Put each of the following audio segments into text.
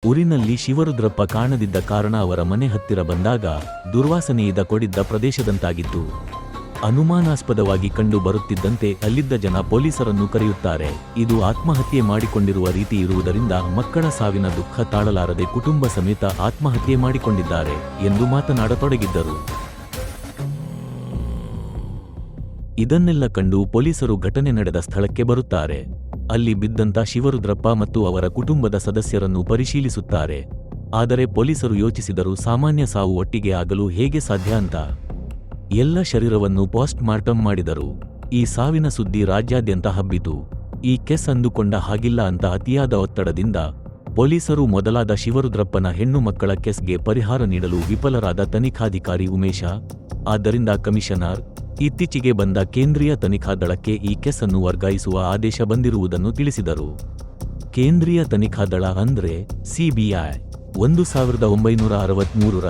ಊರಿನಲ್ಲಿ ಶಿವರುದ್ರಪ್ಪ ಕಾಣದಿದ್ದ ಕಾರಣ ಅವರ ಮನೆ ಹತ್ತಿರ ಬಂದಾಗ ದುರ್ವಾಸನೆಯಿಂದ ಕೊಡಿದ್ದ ಪ್ರದೇಶದಂತಾಗಿತ್ತು. ಅನುಮಾನಾಸ್ಪದವಾಗಿ ಕಂಡು ಬರುತ್ತಿದ್ದಂತೆ ಅಲ್ಲಿದ್ದ ಜನ ಪೊಲೀಸರನ್ನು ಕರೆಯುತ್ತಾರೆ. ಇದು ಆತ್ಮಹತ್ಯೆ ಮಾಡಿಕೊಂಡಿರುವ ರೀತಿ ಇರುವುದರಿಂದ ಮಕ್ಕಳ ಸಾವಿನ ದುಃಖ ತಾಳಲಾರದೆ ಕುಟುಂಬ ಸಮೇತ ಆತ್ಮಹತ್ಯೆ ಮಾಡಿಕೊಂಡಿದ್ದಾರೆ ಎಂದು ಮಾತನಾಡತೊಡಗಿದ್ದರು. ಇದನ್ನೆಲ್ಲ ಕಂಡು ಪೊಲೀಸರು ಘಟನೆ ನಡೆದ ಸ್ಥಳಕ್ಕೆ ಬರುತ್ತಾರೆ. ಅಲ್ಲಿ ಬಿದ್ದಂತ ಶಿವರುದ್ರಪ್ಪ ಮತ್ತು ಅವರ ಕುಟುಂಬದ ಸದಸ್ಯರನ್ನು ಪರಿಶೀಲಿಸುತ್ತಾರೆ. ಆದರೆ ಪೊಲೀಸರು ಯೋಚಿಸಿದರು, ಸಾಮಾನ್ಯ ಸಾವು ಒಟ್ಟಿಗೆ ಆಗಲು ಹೇಗೆ ಸಾಧ್ಯ ಅಂತ. ಎಲ್ಲ ಶರೀರವನ್ನು ಪೋಸ್ಟ್ ಮಾರ್ಟಂ ಮಾಡಿದರು. ಈ ಸಾವಿನ ಸುದ್ದಿ ರಾಜ್ಯಾದ್ಯಂತ ಹಬ್ಬಿತು. ಈ ಕೇಸ್ ಅಂದುಕೊಂಡ ಹಾಗಿಲ್ಲ ಅಂತ ಅತಿಯಾದ ಒತ್ತಡದಿಂದ ಪೊಲೀಸರು ಮೊದಲಾದ ಶಿವರುದ್ರಪ್ಪನ ಹೆಣ್ಣು ಮಕ್ಕಳ ಕೇಸ್ಗೆ ಪರಿಹಾರ ನೀಡಲು ವಿಫಲರಾದ ತನಿಖಾಧಿಕಾರಿ ಉಮೇಶ, ಆದ್ದರಿಂದ ಕಮಿಷನರ್ ಇತ್ತೀಚೆಗೆ ಬಂದ ಕೇಂದ್ರೀಯ ತನಿಖಾ ದಳಕ್ಕೆ ಈ ಕೇಸ್ ಅನ್ನು ವರ್ಗಾಯಿಸುವ ಆದೇಶ ಬಂದಿರುವುದನ್ನು ತಿಳಿಸಿದರು. ಕೇಂದ್ರೀಯ ತನಿಖಾ ದಳ ಅಂದ್ರೆ ಸಿಬಿಐ 1963ರ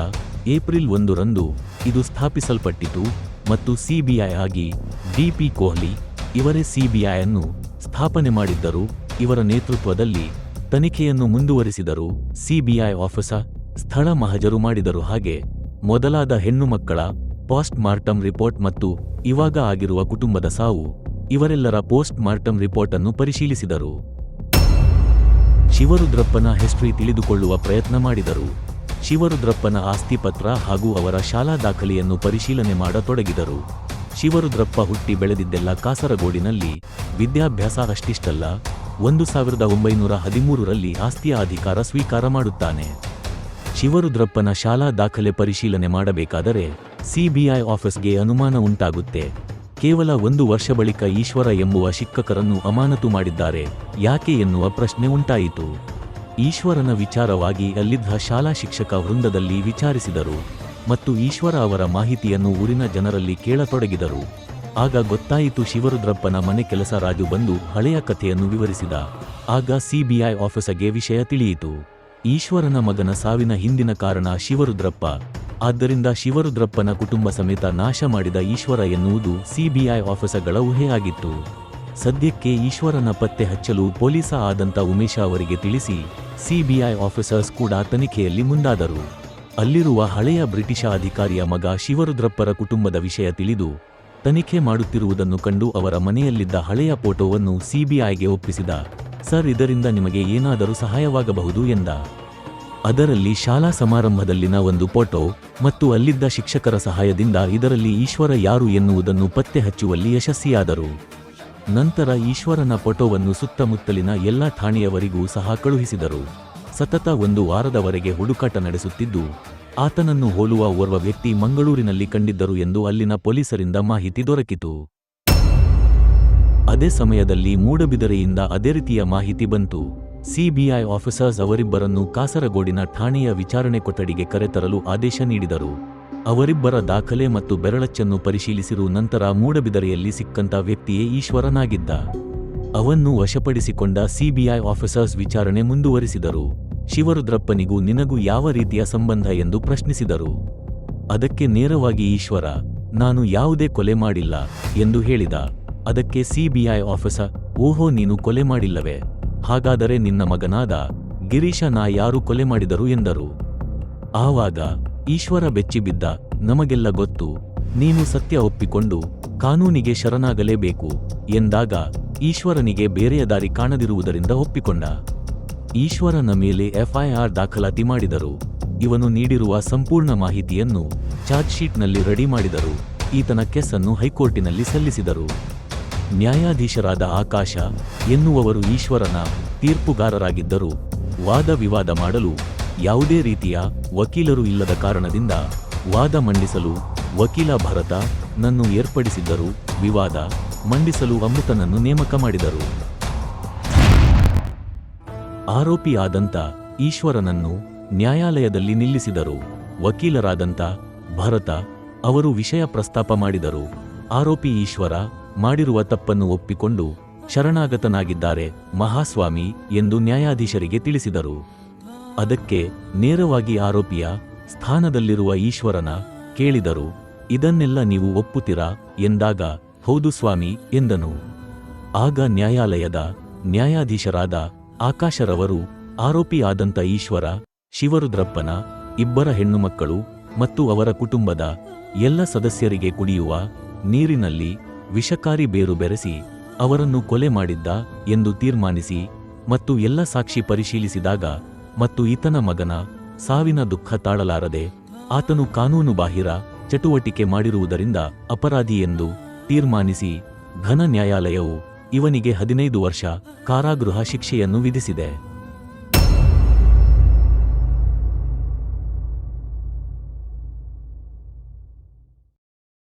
ಏಪ್ರಿಲ್ 1ರಂದು ಇದು ಸ್ಥಾಪಿಸಲ್ಪಟ್ಟಿತು ಮತ್ತು ಸಿಬಿಐ ಆಗಿ ಡಿ.ಪಿ. ಕೊಹ್ಲಿ ಇವರೇ ಸಿಬಿಐ ಅನ್ನು ಸ್ಥಾಪನೆ ಮಾಡಿದ್ದರು. ಇವರ ನೇತೃತ್ವದಲ್ಲಿ ತನಿಖೆಯನ್ನು ಮುಂದುವರಿಸಿದರು. ಸಿಬಿಐ ಆಫೀಸರ್ ಸ್ಥಳ ಮಹಜರು ಮಾಡಿದರು. ಹಾಗೆ ಮೊದಲಾದ ಹೆಣ್ಣು ಮಕ್ಕಳ ಪೋಸ್ಟ್ ಮಾರ್ಟಂ ರಿಪೋರ್ಟ್ ಮತ್ತು ಇವಾಗ ಆಗಿರುವ ಕುಟುಂಬದ ಸಾವು ಇವರೆಲ್ಲರ ಪೋಸ್ಟ್ ಮಾರ್ಟಂ ರಿಪೋರ್ಟ್ ಅನ್ನು ಪರಿಶೀಲಿಸಿದರು. ಶಿವರುದ್ರಪ್ಪನ ಹಿಸ್ಟರಿ ತಿಳಿದುಕೊಳ್ಳುವ ಪ್ರಯತ್ನ ಮಾಡಿದರು. ಶಿವರುದ್ರಪ್ಪನ ಆಸ್ತಿ ಪತ್ರ ಹಾಗೂ ಅವರ ಶಾಲಾ ದಾಖಲೆಯನ್ನು ಪರಿಶೀಲನೆ ಮಾಡತೊಡಗಿದರು. ಶಿವರುದ್ರಪ್ಪ ಹುಟ್ಟಿ ಬೆಳೆದಿದ್ದೆಲ್ಲ ಕಾಸರಗೋಡಿನಲ್ಲಿ. ವಿದ್ಯಾಭ್ಯಾಸ ಅಷ್ಟಿಷ್ಟಲ್ಲ, 1913ರಲ್ಲಿ ಆಸ್ತಿಯ ಅಧಿಕಾರ ಸ್ವೀಕಾರ ಮಾಡುತ್ತಾನೆ. ಶಿವರುದ್ರಪ್ಪನ ಶಾಲಾ ದಾಖಲೆ ಪರಿಶೀಲನೆ ಮಾಡಬೇಕಾದರೆ ಸಿಬಿಐ ಆಫೀಸ್ಗೆ ಅನುಮಾನ ಉಂಟಾಗುತ್ತೆ. ಕೇವಲ 1 ವರ್ಷ ಬಳಿಕ ಈಶ್ವರ ಎಂಬುವ ಶಿಕ್ಷಕರನ್ನು ಅಮಾನತು ಮಾಡಿದ್ದಾರೆ, ಯಾಕೆ ಎನ್ನುವ ಪ್ರಶ್ನೆ ಉಂಟಾಯಿತು. ಈಶ್ವರನ ವಿಚಾರವಾಗಿ ಅಲ್ಲಿದ್ದ ಶಾಲಾ ಶಿಕ್ಷಕ ವೃಂದದಲ್ಲಿ ವಿಚಾರಿಸಿದರು ಮತ್ತು ಈಶ್ವರ ಅವರ ಮಾಹಿತಿಯನ್ನು ಊರಿನ ಜನರಲ್ಲಿ ಕೇಳತೊಡಗಿದರು. ಆಗ ಗೊತ್ತಾಯಿತು. ಶಿವರುದ್ರಪ್ಪನ ಮನೆ ಕೆಲಸ ರಾಜು ಬಂದು ಹಳೆಯ ಕಥೆಯನ್ನು ವಿವರಿಸಿದ. ಆಗ ಸಿಬಿಐ ಆಫೀಸರ್ಗೆ ವಿಷಯ ತಿಳಿಯಿತು. ಈಶ್ವರನ ಮಗನ ಸಾವಿನ ಹಿಂದಿನ ಕಾರಣ ಶಿವರುದ್ರಪ್ಪ, ಆದ್ದರಿಂದ ಶಿವರುದ್ರಪ್ಪನ ಕುಟುಂಬ ಸಮೇತ ನಾಶ ಮಾಡಿದ ಈಶ್ವರ ಎನ್ನುವುದು ಸಿಬಿಐ ಆಫೀಸರ್ಗಳ ಊಹೆಯಾಗಿತ್ತು. ಸದ್ಯಕ್ಕೆ ಈಶ್ವರನ ಪತ್ತೆ ಹಚ್ಚಲು ಪೊಲೀಸ ಆದಂತ ಉಮೇಶ ಅವರಿಗೆ ತಿಳಿಸಿ ಸಿಬಿಐ ಆಫೀಸರ್ಸ್ ಕೂಡ ತನಿಖೆಯಲ್ಲಿ ಮುಂದಾದರು. ಅಲ್ಲಿರುವ ಹಳೆಯ ಬ್ರಿಟಿಷ ಅಧಿಕಾರಿಯ ಮಗ ಶಿವರುದ್ರಪ್ಪರ ಕುಟುಂಬದ ವಿಷಯ ತಿಳಿದು ತನಿಖೆ ಮಾಡುತ್ತಿರುವುದನ್ನು ಕಂಡು ಅವರ ಮನೆಯಲ್ಲಿದ್ದ ಹಳೆಯ ಫೋಟೋವನ್ನು ಸಿಬಿಐಗೆ ಒಪ್ಪಿಸಿದ. ಸರ್, ಇದರಿಂದ ನಿಮಗೆ ಏನಾದರೂ ಸಹಾಯವಾಗಬಹುದು ಎಂದ. ಅದರಲ್ಲಿ ಶಾಲಾ ಸಮಾರಂಭದಲ್ಲಿನ ಒಂದು ಫೋಟೋ ಮತ್ತು ಅಲ್ಲಿದ್ದ ಶಿಕ್ಷಕರ ಸಹಾಯದಿಂದ ಇದರಲ್ಲಿ ಈಶ್ವರ ಯಾರು ಎನ್ನುವುದನ್ನು ಪತ್ತೆ ಹಚ್ಚುವಲ್ಲಿ ಯಶಸ್ವಿಯಾದರು. ನಂತರ ಈಶ್ವರನ ಫೋಟೋವನ್ನು ಸುತ್ತಮುತ್ತಲಿನ ಎಲ್ಲ ಠಾಣೆಯವರಿಗೂ ಸಹ ಕಳುಹಿಸಿದರು. ಸತತ 1 ವಾರದವರೆಗೆ ಹುಡುಕಾಟ ನಡೆಸುತ್ತಿದ್ದು ಆತನನ್ನು ಹೋಲುವ ಓರ್ವ ವ್ಯಕ್ತಿ ಮಂಗಳೂರಿನಲ್ಲಿ ಕಂಡಿದ್ದರು ಎಂದು ಅಲ್ಲಿನ ಪೊಲೀಸರಿಂದ ಮಾಹಿತಿ ದೊರಕಿತು. ಅದೇ ಸಮಯದಲ್ಲಿ ಮೂಡಬಿದರೆಯಿಂದ ಅದೇ ರೀತಿಯ ಮಾಹಿತಿ ಬಂತು. ಸಿಬಿಐ ಆಫೀಸರ್ಸ್ ಅವರಿಬ್ಬರನ್ನು ಕಾಸರಗೋಡಿನ ಠಾಣೆಯ ವಿಚಾರಣೆ ಕೊಠಡಿಗೆ ಕರೆತರಲು ಆದೇಶ ನೀಡಿದರು. ಅವರಿಬ್ಬರ ದಾಖಲೆ ಮತ್ತು ಬೆರಳಚ್ಚನ್ನು ಪರಿಶೀಲಿಸಿರು. ನಂತರ ಮೂಡಬಿದರೆಯಲ್ಲಿ ಸಿಕ್ಕಂತ ವ್ಯಕ್ತಿಯೇ ಈಶ್ವರನಾಗಿದ್ದ. ಅವನ್ನು ವಶಪಡಿಸಿಕೊಂಡ ಸಿಬಿಐ ಆಫೀಸರ್ಸ್ ವಿಚಾರಣೆ ಮುಂದುವರಿಸಿದರು. ಶಿವರುದ್ರಪ್ಪನಿಗೂ ನಿನಗೂ ಯಾವ ರೀತಿಯ ಸಂಬಂಧ ಎಂದು ಪ್ರಶ್ನಿಸಿದರು. ಅದಕ್ಕೆ ನೇರವಾಗಿ ಈಶ್ವರ, ನಾನು ಯಾವುದೇ ಕೊಲೆ ಮಾಡಿಲ್ಲ ಎಂದು ಹೇಳಿದ. ಅದಕ್ಕೆ ಸಿಬಿಐ ಆಫೀಸರ್, ಓಹೋ, ನೀನು ಕೊಲೆ ಮಾಡಿಲ್ಲವೇ? ಹಾಗಾದರೆ ನಿನ್ನ ಮಗನಾದ ಗಿರೀಶನ ಯಾರು ಕೊಲೆ ಮಾಡಿದರು ಎಂದರು. ಆವಾಗ ಈಶ್ವರ ಬೆಚ್ಚಿಬಿದ್ದ, ನಮಗೆಲ್ಲ ಗೊತ್ತು, ನೀನು ಸತ್ಯ ಒಪ್ಪಿಕೊಂಡು ಕಾನೂನಿಗೆ ಶರಣಾಗಲೇಬೇಕು ಎಂದಾಗ ಈಶ್ವರನಿಗೆ ಬೇರೆಯ ದಾರಿ ಕಾಣದಿರುವುದರಿಂದ ಒಪ್ಪಿಕೊಂಡ. ಈಶ್ವರನ ಮೇಲೆ ಎಫ್ಐಆರ್ ದಾಖಲಾತಿ ಮಾಡಿದರು. ಇವನು ನೀಡಿರುವ ಸಂಪೂರ್ಣ ಮಾಹಿತಿಯನ್ನು ಚಾರ್ಜ್ ಶೀಟ್ನಲ್ಲಿ ರೆಡಿ ಮಾಡಿದರು. ಈತನ ಕೇಸನ್ನು ಹೈಕೋರ್ಟಿನಲ್ಲಿ ಸಲ್ಲಿಸಿದರು. ನ್ಯಾಯಾಧೀಶರಾದ ಆಕಾಶ ಎನ್ನುವವರು ಈಶ್ವರನ ತೀರ್ಪುಗಾರರಾಗಿದ್ದರು. ವಾದ ವಿವಾದ ಮಾಡಲು ಯಾವುದೇ ರೀತಿಯ ವಕೀಲರು ಇಲ್ಲದ ಕಾರಣದಿಂದ ವಾದ ಮಂಡಿಸಲು ವಕೀಲ ಭರತ ನನ್ನು ಏರ್ಪಡಿಸಿದ್ದರು. ವಿವಾದ ಮಂಡಿಸಲು ಅಮೃತನನ್ನು ನೇಮಕ ಮಾಡಿದರು. ಆರೋಪಿಯಾದಂಥ ಈಶ್ವರನನ್ನು ನ್ಯಾಯಾಲಯದಲ್ಲಿ ನಿಲ್ಲಿಸಿದರು. ವಕೀಲರಾದಂಥ ಭರತ ಅವರು ವಿಷಯ ಪ್ರಸ್ತಾಪ ಮಾಡಿದರು. ಆರೋಪಿ ಈಶ್ವರ ಮಾಡಿರುವ ತಪ್ಪನ್ನು ಒಪ್ಪಿಕೊಂಡು ಶರಣಾಗತನಾಗಿದ್ದಾರೆ ಮಹಾಸ್ವಾಮಿ ಎಂದು ನ್ಯಾಯಾಧೀಶರಿಗೆ ತಿಳಿಸಿದರು. ಅದಕ್ಕೆ ನೇರವಾಗಿ ಆರೋಪಿಯ ಸ್ಥಾನದಲ್ಲಿರುವ ಈಶ್ವರನ ಕೇಳಿದರು, ಇದನ್ನೆಲ್ಲ ನೀವು ಒಪ್ಪುತ್ತೀರಾ ಎಂದಾಗ ಹೌದು ಸ್ವಾಮಿ ಎಂದನು. ಆಗ ನ್ಯಾಯಾಲಯದ ನ್ಯಾಯಾಧೀಶರಾದ ಆಕಾಶರವರು ಆರೋಪಿ ಆದಂತ ಈಶ್ವರ, ಶಿವರುದ್ರಪ್ಪನ ಇಬ್ಬರ ಹೆಣ್ಣುಮಕ್ಕಳು ಮತ್ತು ಅವರ ಕುಟುಂಬದ ಎಲ್ಲ ಸದಸ್ಯರಿಗೆ ಕುಡಿಯುವ ನೀರಿನಲ್ಲಿ ವಿಷಕಾರಿ ಬೇರು ಬೆರೆಸಿ ಅವರನ್ನು ಕೊಲೆ ಮಾಡಿದ್ದ ಎಂದು ತೀರ್ಮಾನಿಸಿ ಮತ್ತು ಎಲ್ಲ ಸಾಕ್ಷಿ ಪರಿಶೀಲಿಸಿದಾಗ ಮತ್ತು ಈತನ ಮಗನ ಸಾವಿನ ದುಃಖ ತಾಳಲಾರದೆ ಆತನು ಕಾನೂನುಬಾಹಿರ ಚಟುವಟಿಕೆ ಮಾಡಿರುವುದರಿಂದ ಅಪರಾಧಿ ಎಂದು ತೀರ್ಮಾನಿಸಿ ಘನ ನ್ಯಾಯಾಲಯವು ಇವನಿಗೆ 15 ವರ್ಷ ಕಾರಾಗೃಹ ಶಿಕ್ಷೆಯನ್ನು ವಿಧಿಸಿದೆ.